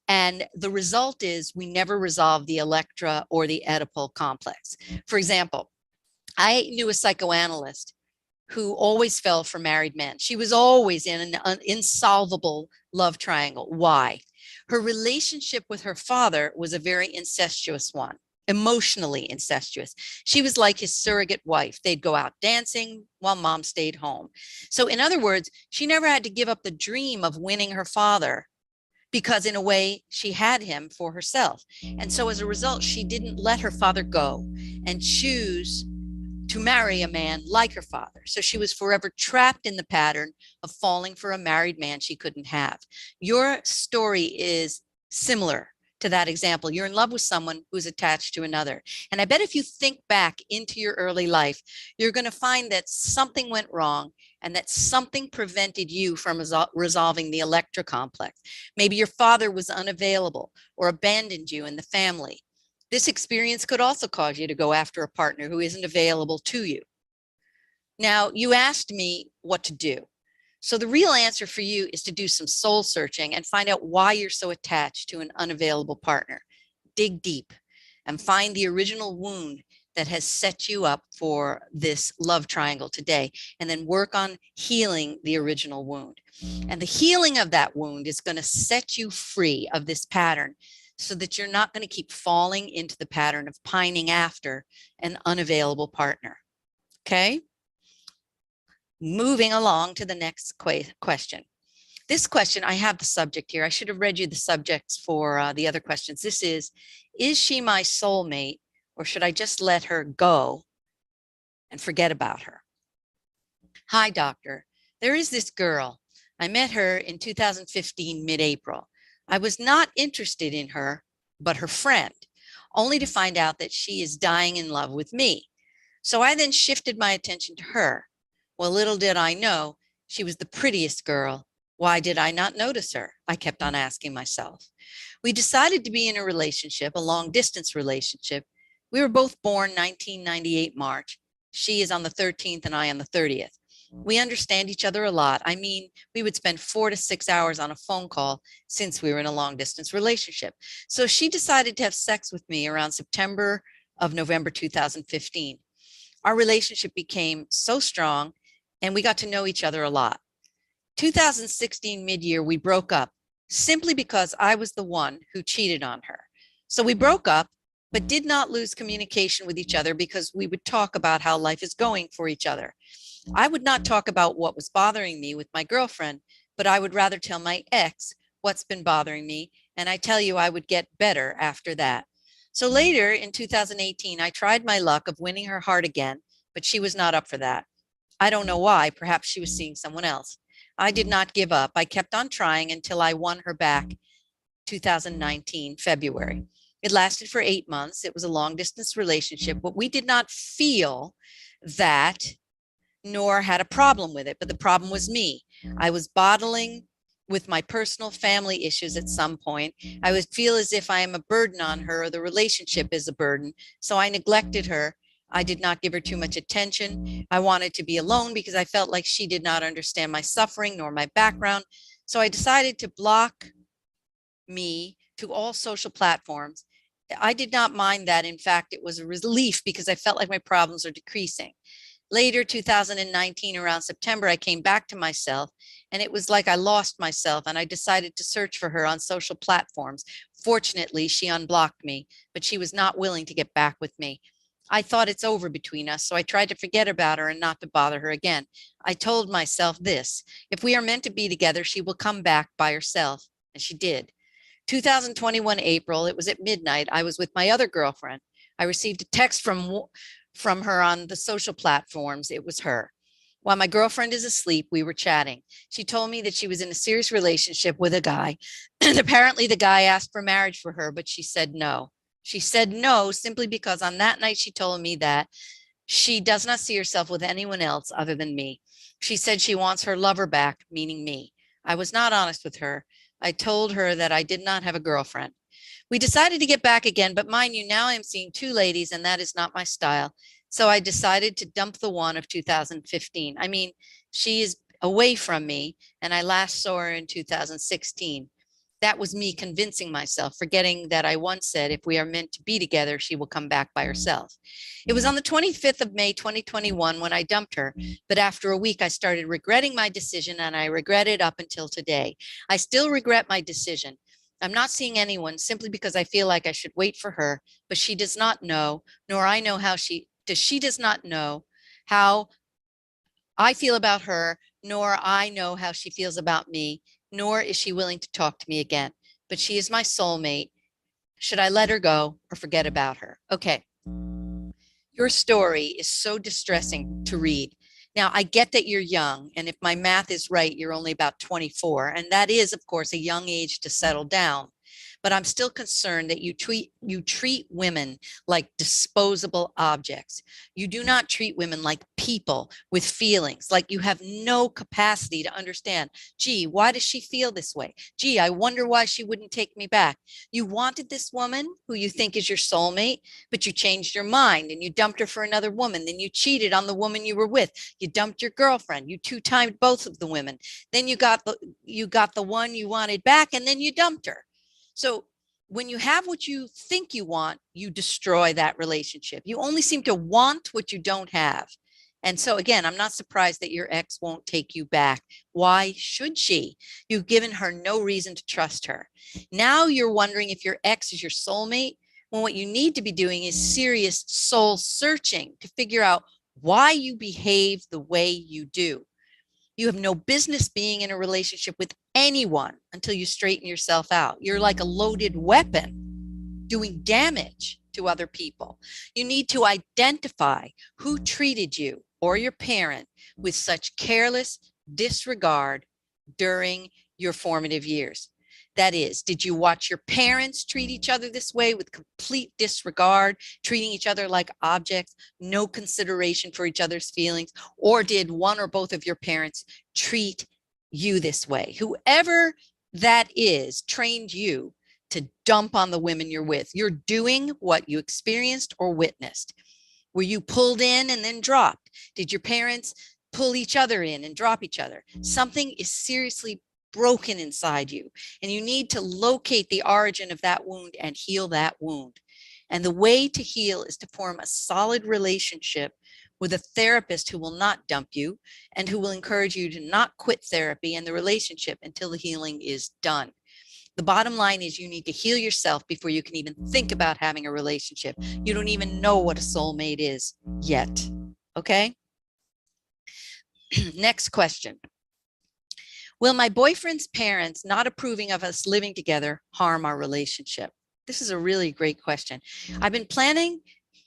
And the result is we never resolve the Electra or the Oedipal complex. For example, I knew a psychoanalyst who always fell for married men. She was always in an insolvable love triangle. Why? Her relationship with her father was a very incestuous one. emotionally incestuous. She was like his surrogate wife. They'd go out dancing while mom stayed home. So in other words, she never had to give up the dream of winning her father, because in a way she had him for herself. And so as a result, she didn't let her father go and choose to marry a man like her father. So she was forever trapped in the pattern of falling for a married man she couldn't have. Your story is similar to that example. You're in love with someone who's attached to another. And I bet if you think back into your early life, you're going to find that something went wrong and that something prevented you from resolving the Electra complex. Maybe your father was unavailable or abandoned you in the family. This experience could also cause you to go after a partner who isn't available to you. Now, you asked me what to do. So the real answer for you is to do some soul searching and find out why you're so attached to an unavailable partner. Dig deep and find the original wound that has set you up for this love triangle today, and then work on healing the original wound. And the healing of that wound is going to set you free of this pattern, so that you're not going to keep falling into the pattern of pining after an unavailable partner. Okay? Moving along to the next question. This question, I have the subject here. I should have read you the subjects for the other questions. This is she my soulmate, or should I just let her go and forget about her? Hi, doctor. There is this girl. I met her in 2015, mid-April. I was not interested in her, but her friend, only to find out that she is dying in love with me. So I then shifted my attention to her. Well, little did I know, she was the prettiest girl. Why did I not notice her? I kept on asking myself. We decided to be in a relationship, a long distance relationship. We were both born 1998 March. She is on the 13th and I on the 30th. We understand each other a lot. I mean, we would spend 4 to 6 hours on a phone call since we were in a long distance relationship. So she decided to have sex with me around November 2015. Our relationship became so strong and we got to know each other a lot. 2016 mid-year, we broke up simply because I was the one who cheated on her. So we broke up, but did not lose communication with each other because we would talk about how life is going for each other. I would not talk about what was bothering me with my girlfriend, but I would rather tell my ex what's been bothering me. And I tell you, I would get better after that. So later in 2018, I tried my luck of winning her heart again, but she was not up for that. I don't know why. Perhaps she was seeing someone else. I did not give up. I kept on trying until I won her back 2019, February. It lasted for 8 months. It was a long distance relationship, but we did not feel that nor had a problem with it. But the problem was me. I was bottling with my personal family issues at some point. I would feel as if I am a burden on her, or the relationship is a burden. So I neglected her. I did not give her too much attention. I wanted to be alone because I felt like she did not understand my suffering nor my background. So I decided to block me to all social platforms. I did not mind that. In fact, it was a relief because I felt like my problems are decreasing. Later, 2019, around September, I came back to myself, and it was like I lost myself, and I decided to search for her on social platforms. Fortunately, she unblocked me, but she was not willing to get back with me. I thought it's over between us, so I tried to forget about her and not to bother her again. I told myself this: if we are meant to be together, she will come back by herself, and she did. 2021 April, it was at midnight. I was with my other girlfriend. I received a text from her on the social platforms. It was her. While my girlfriend is asleep, we were chatting. She told me that she was in a serious relationship with a guy, and apparently the guy asked for marriage for her, but she said no. She said no simply because on that night she told me that she does not see herself with anyone else other than me. She said she wants her lover back, meaning me. I was not honest with her. I told her that I did not have a girlfriend. We decided to get back again, but mind you, now I'm seeing two ladies, and that is not my style. So I decided to dump the one of 2015. I mean, she is away from me, and I last saw her in 2016. That was me convincing myself, forgetting that I once said, if we are meant to be together, she will come back by herself. It was on the 25th of May, 2021, when I dumped her. But after a week, I started regretting my decision, and I regret it up until today. I still regret my decision. I'm not seeing anyone simply because I feel like I should wait for her, but she does not know, nor I know how she does not know how I feel about her, nor I know how she feels about me, nor is she willing to talk to me again. But she is my soulmate. Should I let her go or forget about her? Okay. Your story is so distressing to read. Now, I get that you're young, and if my math is right, you're only about 24, and that is, of course, a young age to settle down. But I'm still concerned that you treat women like disposable objects. You do not treat women like people with feelings, like you have no capacity to understand, gee, why does she feel this way? Gee, I wonder why she wouldn't take me back. You wanted this woman who you think is your soulmate, but you changed your mind and you dumped her for another woman. Then you cheated on the woman you were with. You dumped your girlfriend. You two-timed both of the women. Then you got the one you wanted back, and then you dumped her. So when you have what you think you want, you destroy that relationship. You only seem to want what you don't have. And so again, I'm not surprised that your ex won't take you back. Why should she? You've given her no reason to trust her. Now you're wondering if your ex is your soulmate. Well, what you need to be doing is serious soul searching to figure out why you behave the way you do. You have no business being in a relationship with anyone until you straighten yourself out. You're like a loaded weapon doing damage to other people. You need to identify who treated you or your parent with such careless disregard during your formative years. That is, did you watch your parents treat each other this way with complete disregard, treating each other like objects, no consideration for each other's feelings? Or did one or both of your parents treat you this way? Whoever that is trained you to dump on the women you're with. You're doing what you experienced or witnessed. Were you pulled in and then dropped? Did your parents pull each other in and drop each other? Something is seriously broken inside you, and you need to locate the origin of that wound and heal that wound. And the way to heal is to form a solid relationship with a therapist who will not dump you and who will encourage you to not quit therapy and the relationship until the healing is done. The bottom line is you need to heal yourself before you can even think about having a relationship. You don't even know what a soulmate is yet. Okay? Next question. Will my boyfriend's parents not approving of us living together harm our relationship? This is a really great question.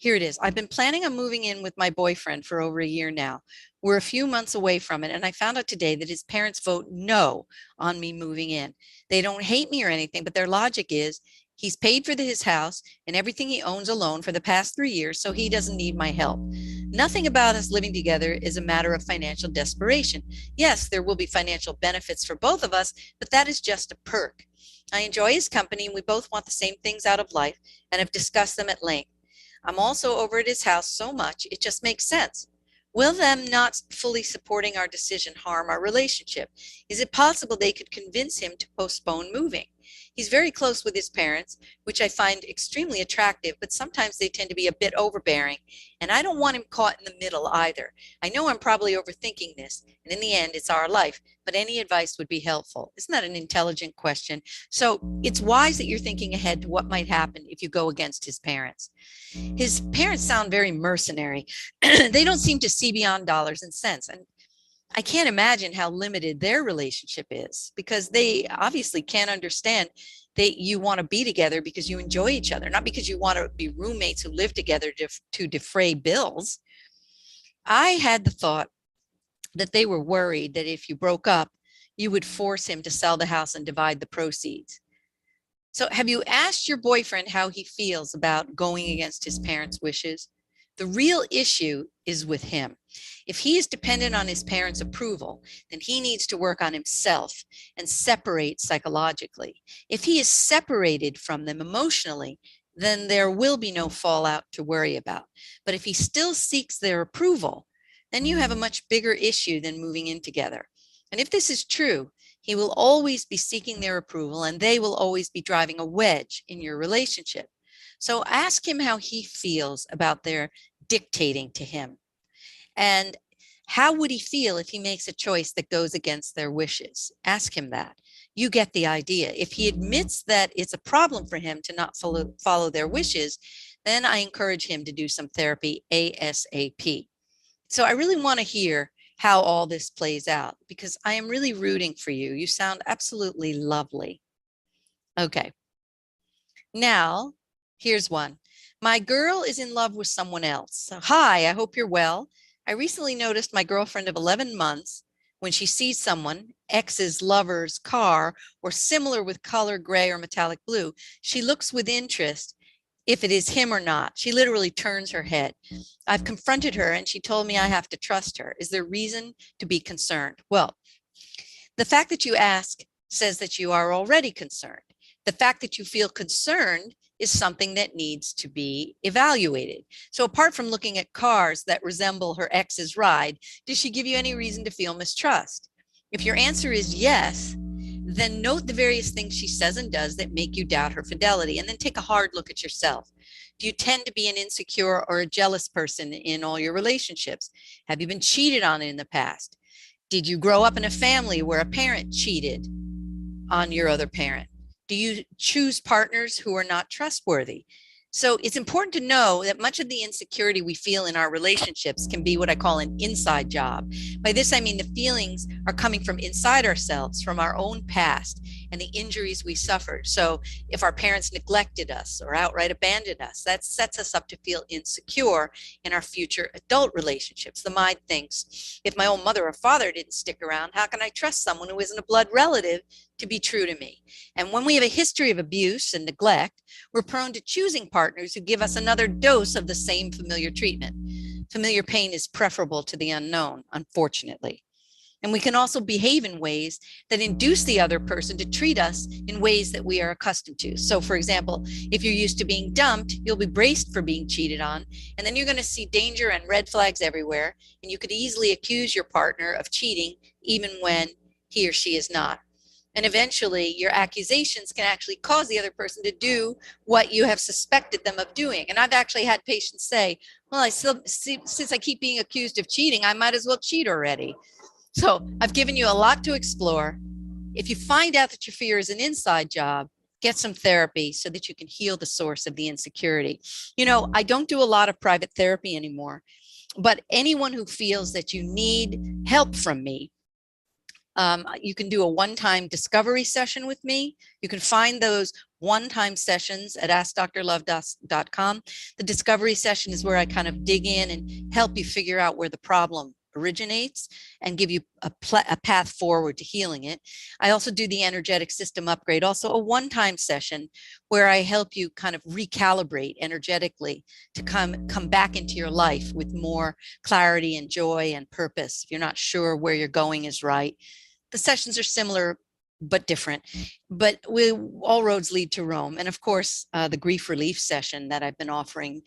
Here it is. I've been planning on moving in with my boyfriend for over a year now. We're a few months away from it, and I found out today that his parents vote no on me moving in. They don't hate me or anything, but their logic is he's paid for his house and everything he owns alone for the past 3 years, so he doesn't need my help. Nothing about us living together is a matter of financial desperation. Yes, there will be financial benefits for both of us, but that is just a perk. I enjoy his company, and we both want the same things out of life and have discussed them at length. I'm also over at his house so much, it just makes sense. Will them not fully supporting our decision harm our relationship? Is it possible they could convince him to postpone moving? He's very close with his parents, which I find extremely attractive, but sometimes they tend to be a bit overbearing, and I don't want him caught in the middle either. I know I'm probably overthinking this, and in the end, it's our life, but any advice would be helpful. Isn't that an intelligent question? So it's wise that you're thinking ahead to what might happen if you go against his parents. His parents sound very mercenary. They don't seem to see beyond dollars and cents, and I can't imagine how limited their relationship is, because they obviously can't understand that you want to be together because you enjoy each other, not because you want to be roommates who live together to defray bills. I had the thought that they were worried that if you broke up, you would force him to sell the house and divide the proceeds. So have you asked your boyfriend how he feels about going against his parents' wishes? The real issue is with him. If he is dependent on his parents' approval, then he needs to work on himself and separate psychologically. If he is separated from them emotionally, then there will be no fallout to worry about. But if he still seeks their approval, then you have a much bigger issue than moving in together. And if this is true, he will always be seeking their approval, and they will always be driving a wedge in your relationship. So ask him how he feels about their dictating to him. And how would he feel if he makes a choice that goes against their wishes? Ask him that. You get the idea. If he admits that it's a problem for him to not follow their wishes, then I encourage him to do some therapy ASAP. So I really want to hear how all this plays out, because I am really rooting for you. You sound absolutely lovely. Okay. Now, here's one. My girl is in love with someone else. So, hi, I hope you're well. I recently noticed my girlfriend of 11 months, when she sees someone, ex's lover's car, or similar with color gray or metallic blue, she looks with interest if it is him or not. She literally turns her head. I've confronted her and she told me I have to trust her. Is there reason to be concerned? Well, the fact that you ask says that you are already concerned. The fact that you feel concerned is something that needs to be evaluated. So apart from looking at cars that resemble her ex's ride, does she give you any reason to feel mistrust? If your answer is yes, then note the various things she says and does that make you doubt her fidelity, and then take a hard look at yourself. Do you tend to be an insecure or a jealous person in all your relationships? Have you been cheated on in the past? Did you grow up in a family where a parent cheated on your other parent? Do you choose partners who are not trustworthy? So it's important to know that much of the insecurity we feel in our relationships can be what I call an inside job. By this, I mean the feelings are coming from inside ourselves, from our own past and the injuries we suffered. So if our parents neglected us or outright abandoned us, that sets us up to feel insecure in our future adult relationships. The mind thinks, if my own mother or father didn't stick around, how can I trust someone who isn't a blood relative to be true to me? And when we have a history of abuse and neglect, we're prone to choosing partners who give us another dose of the same familiar treatment. Familiar pain is preferable to the unknown, unfortunately. And we can also behave in ways that induce the other person to treat us in ways that we are accustomed to. So for example, if you're used to being dumped, you'll be braced for being cheated on, and then you're going to see danger and red flags everywhere, and you could easily accuse your partner of cheating even when he or she is not. And eventually your accusations can actually cause the other person to do what you have suspected them of doing. And I've actually had patients say, well, since I keep being accused of cheating, I might as well cheat already. So I've given you a lot to explore. If you find out that your fear is an inside job, get some therapy so that you can heal the source of the insecurity. You know, I don't do a lot of private therapy anymore, but anyone who feels that you need help from me, you can do a one-time discovery session with me. You can find those one-time sessions at askdrlove.com. The discovery session is where I kind of dig in and help you figure out where the problem originates and give you a path forward to healing it. I also do the energetic system upgrade, also a one-time session where I help you kind of recalibrate energetically to come back into your life with more clarity and joy and purpose. If you're not sure where you're going is right. The sessions are similar but different, but all roads lead to Rome. And of course, the grief relief session that I've been offering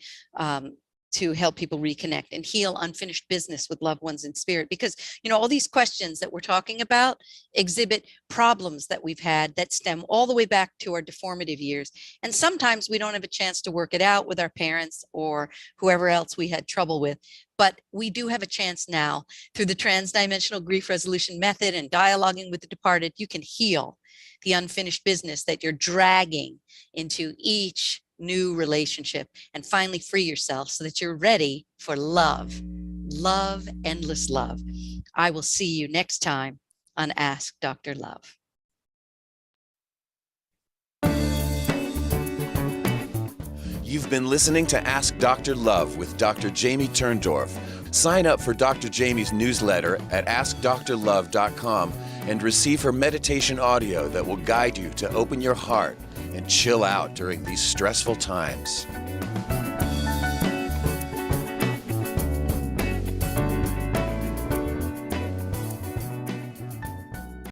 to help people reconnect and heal unfinished business with loved ones in spirit. Because, you know, all these questions that we're talking about exhibit problems that we've had that stem all the way back to our deformative years. And sometimes we don't have a chance to work it out with our parents or whoever else we had trouble with. But we do have a chance now through the transdimensional grief resolution method and dialoguing with the departed. You can heal the unfinished business that you're dragging into each new relationship and finally free yourself so that you're ready for love, endless love. I will see you next time on Ask Dr. Love. You've been listening to Ask Dr. Love with Dr. Jamie Turndorf. Sign up for Dr. Jamie's newsletter at askdrlove.com and receive her meditation audio that will guide you to open your heart and chill out during these stressful times.